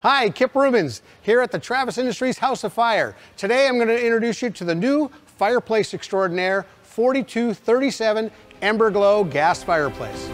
Hi, Kip Rubins here at the Travis Industries House of Fire. Today I'm going to introduce you to the new Fireplace Extraordinaire 4237 Emberglow gas fireplace.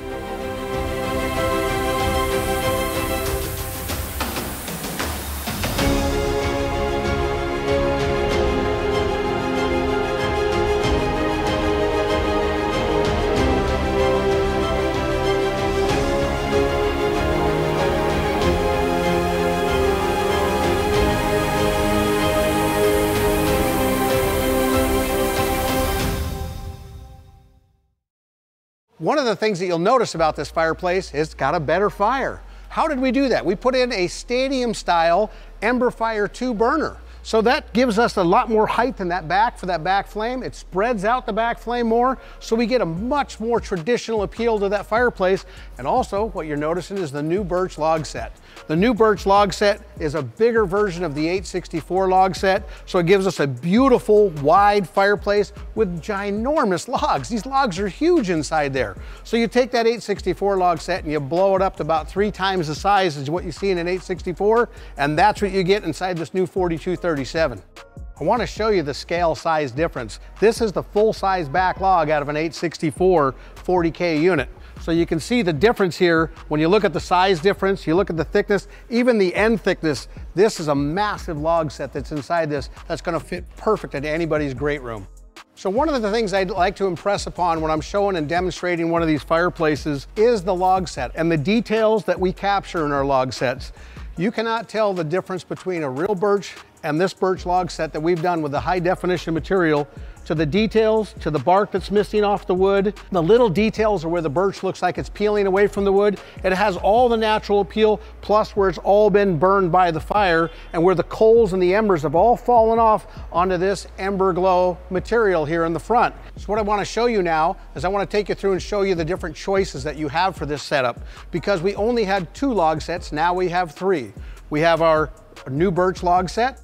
One of the things that you'll notice about this fireplace is it's got a better fire. How did we do that? We put in a stadium style Emberfire 2 burner. So that gives us a lot more height in that back for that back flame. It spreads out the back flame more, so we get a much more traditional appeal to that fireplace. And also what you're noticing is the new birch log set. The new birch log set is a bigger version of the 864 log set, so it gives us a beautiful wide fireplace with ginormous logs. These logs are huge inside there. So you take that 864 log set and you blow it up to about 3 times the size as what you see in an 864, and that's what you get inside this new 4237. I want to show you the scale size difference. This is the full size back log out of an 864 40K unit. So you can see the difference here when you look at the size difference, you look at the thickness, even the end thickness. This is a massive log set that's inside this that's going to fit perfect into anybody's great room. So one of the things I'd like to impress upon when I'm showing and demonstrating one of these fireplaces is the log set and the details that we capture in our log sets. You cannot tell the difference between a real birch and this birch log set that we've done with the high definition material, to the details, to the bark that's missing off the wood. The little details are where the birch looks like it's peeling away from the wood. It has all the natural appeal, plus where it's all been burned by the fire and where the coals and the embers have all fallen off onto this Emberglow material here in the front. So what I want to show you now is I want to take you through and show you the different choices that you have for this setup. Because we only had 2 log sets, now we have 3. We have our new birch log set.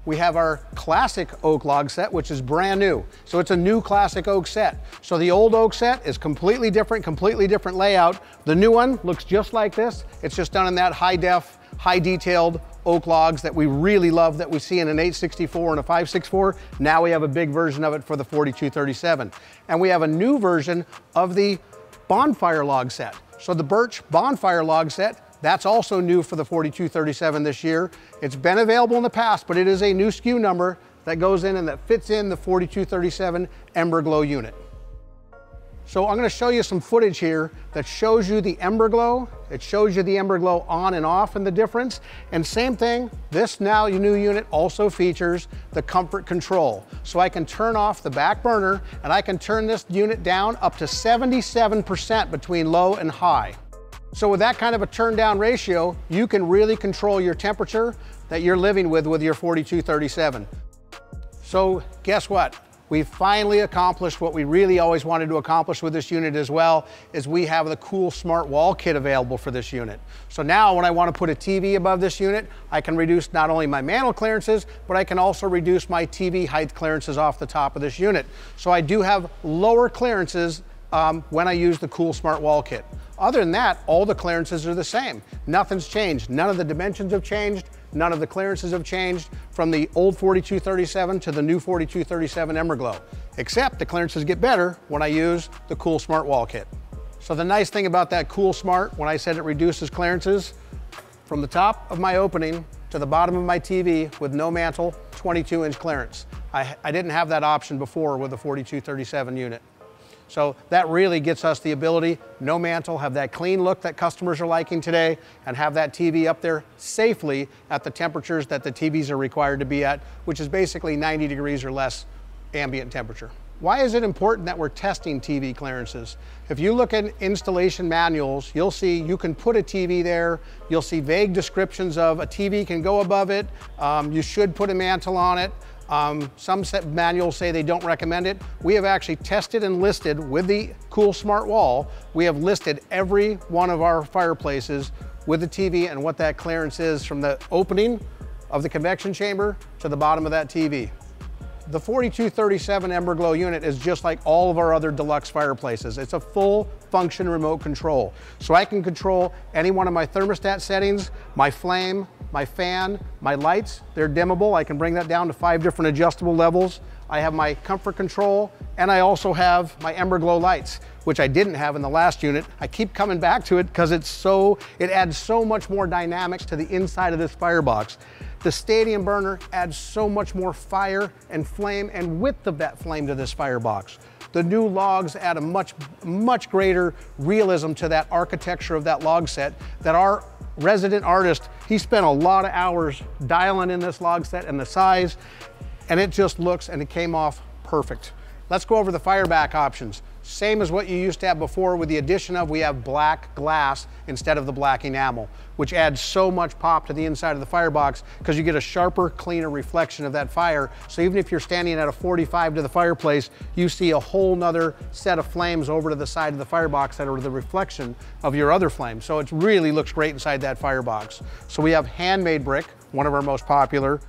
We have our classic oak log set, which is brand new. So it's a new classic oak set. So the old oak set is completely different layout. The new one looks just like this. It's just done in that high def, high detailed oak logs that we really love, that we see in an 864 and a 564. Now we have a big version of it for the 4237. And we have a new version of the bonfire log set. So the birch bonfire log set, that's also new for the 4237 this year. It's been available in the past, but it is a new SKU number that goes in and that fits in the 4237 Emberglow unit. So I'm going to show you some footage here that shows you the Emberglow. It shows you the Emberglow on and off and the difference. And same thing, this now new unit also features the comfort control. So I can turn off the back burner and I can turn this unit down up to 77% between low and high. So with that kind of a turn down ratio, you can really control your temperature that you're living with your 4237. So guess what? We've finally accomplished what we really always wanted to accomplish with this unit as well, is we have the Cool Smart Wall Kit available for this unit. So now when I want to put a TV above this unit, I can reduce not only my mantle clearances, but I can also reduce my TV height clearances off the top of this unit. So I do have lower clearances when I use the Cool Smart Wall Kit. Other than that, all the clearances are the same. Nothing's changed. None of the dimensions have changed. None of the clearances have changed from the old 4237 to the new 4237 Emberglow. Except the clearances get better when I use the Cool Smart Wall Kit. So the nice thing about that Cool Smart, when I said it reduces clearances, from the top of my opening to the bottom of my TV with no mantle, 22-inch clearance. I didn't have that option before with the 4237 unit. So that really gets us the ability, no mantle, have that clean look that customers are liking today, and have that TV up there safely at the temperatures that the TVs are required to be at, which is basically 90 degrees or less ambient temperature. Why is it important that we're testing TV clearances? If you look at installation manuals, you'll see you can put a TV there. You'll see vague descriptions of a TV can go above it. You should put a mantle on it. Some manuals say they don't recommend it. We have actually tested and listed with the Cool Smart Wall. We have listed every one of our fireplaces with the TV and what that clearance is from the opening of the convection chamber to the bottom of that TV. The 4237 Emberglow unit is just like all of our other deluxe fireplaces. It's a full function remote control. So I can control any one of my thermostat settings, my flame, my fan, my lights. They're dimmable. I can bring that down to 5 different adjustable levels. I have my comfort control, and I also have my Emberglow lights, which I didn't have in the last unit. I keep coming back to it because it adds so much more dynamics to the inside of this firebox. The Stadium burner adds so much more fire and flame and width of that flame to this firebox. The new logs add a much greater realism to that architecture of that log set that our resident artist, he spent a lot of hours dialing in this log set and the size, and it just looks, and it came off perfect. Let's go over the fireback options. Same as what you used to have before, with the addition of, we have black glass instead of the black enamel, which adds so much pop to the inside of the firebox because you get a sharper, cleaner reflection of that fire. So even if you're standing at a 45 to the fireplace, you see a whole nother set of flames over to the side of the firebox that are the reflection of your other flames. So it really looks great inside that firebox. So we have handmade brick, one of our most popular.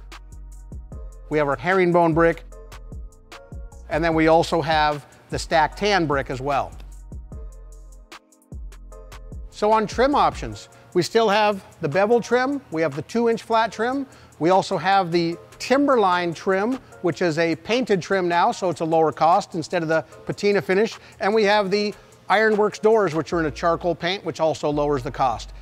We have our herringbone brick, and then we also have the stacked tan brick as well. So on trim options, we still have the bevel trim, we have the 2-inch flat trim, we also have the Timberline trim, which is a painted trim now, so it's a lower cost instead of the patina finish, and we have the Ironworks doors, which are in a charcoal paint, which also lowers the cost.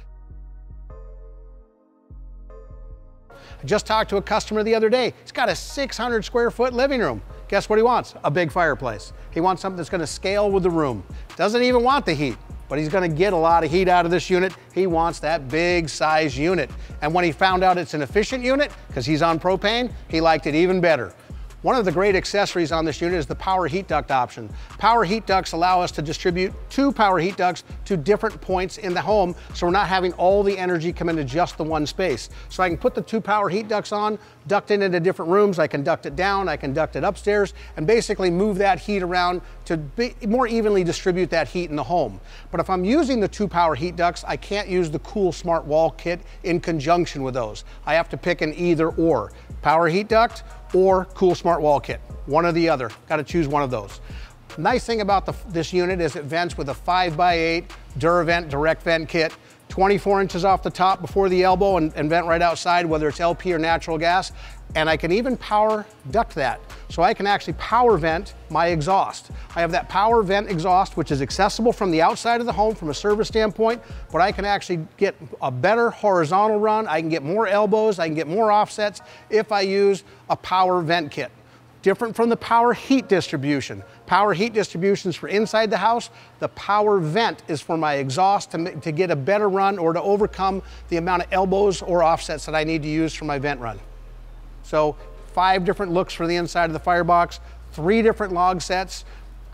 I just talked to a customer the other day. He's got a 600 square foot living room. Guess what he wants? A big fireplace. He wants something that's gonna scale with the room. Doesn't even want the heat, but he's gonna get a lot of heat out of this unit. He wants that big size unit. And when he found out it's an efficient unit, because he's on propane, he liked it even better. One of the great accessories on this unit is the power heat duct option. Power heat ducts allow us to distribute 2 power heat ducts to different points in the home, so we're not having all the energy come into just the one space. So I can put the 2 power heat ducts on, duct it into different rooms, I can duct it down, I can duct it upstairs, and basically move that heat around to more evenly distribute that heat in the home. But if I'm using the 2 power heat ducts, I can't use the Cool Smart Wall Kit in conjunction with those. I have to pick an either or. Power heat duct or Cool Smart Wall Kit. One or the other. Got to choose one of those. Nice thing about this unit is it vents with a 5x8 DuraVent direct vent kit. 24 inches off the top before the elbow and vent right outside, whether it's LP or natural gas. And I can even power duct that. So I can actually power vent my exhaust. I have that power vent exhaust, which is accessible from the outside of the home from a service standpoint, but I can actually get a better horizontal run. I can get more elbows, I can get more offsets if I use a power vent kit. Different from the power heat distribution. Power heat distribution is for inside the house. The power vent is for my exhaust to get a better run or to overcome the amount of elbows or offsets that I need to use for my vent run. So 5 different looks for the inside of the firebox, 3 different log sets,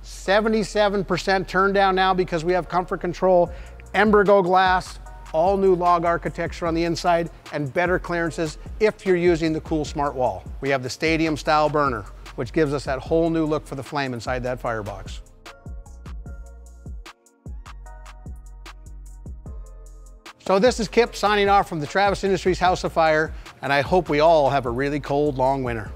77% turned down now because we have comfort control, Emberglow glass, all new log architecture on the inside, and better clearances if you're using the Cool Smart Wall. We have the Stadium style burner, which gives us that whole new look for the flame inside that firebox. So this is Kip signing off from the Travis Industries House of Fire, and I hope we all have a really cold, long winter.